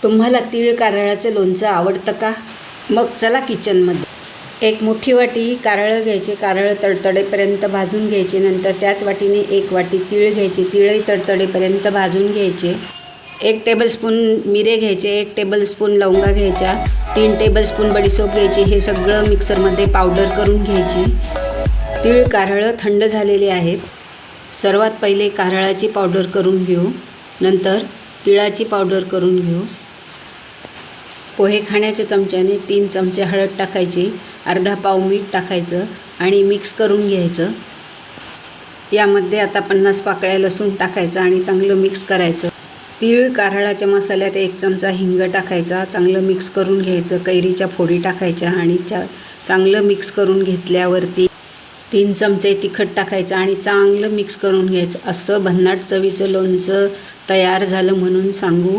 तुम्हाला तीळ कारळाचं लोणचं आवडतं का? मग चला किचनमध्ये. एक मोठी वाटी कारळं घ्यायचे. कारळं तडतडेपर्यंत भाजून घ्यायचे. नंतर त्याच वाटीने एक वाटी तीळ घ्यायचे. तीळही तडतडेपर्यंत भाजून घ्यायचे. 1 टेबलस्पून मिरे घ्यायचे. 1 टेबलस्पून लवंगा घ्यायच्या. 3 टेबलस्पून बडीशोप घ्यायची. हे सगळं मिक्सरमध्ये पावडर करून घ्यायची. तीळ कारळं थंड झालेले आहेत. सर्वात पहिले कारळाची पावडर करून घेऊ. नंतर तिळाची पावडर करून घेऊ. पोहे खाण्याच्या चमच्याने 3 चमचे हळद टाकायची. अर्धा पाव मीठ टाकायचं आणि मिक्स करून घ्यायचं. यामध्ये आता 50 पाकळ्या लसूण टाकायचं आणि चांगलं मिक्स करायचं. तीळ कारळाच्या मसाल्यात 1 चमचा हिंग टाकायचा. चांगलं मिक्स करून घ्यायचं. कैरीच्या फोडी टाकायच्या आणि चांगलं मिक्स करून घेतल्यावरती 3 चमचे तिखट टाकायचं आणि चांगलं मिक्स करून घ्यायचं. असं भन्नाट चवीचं लोणचं तयार झालं म्हणून सांगू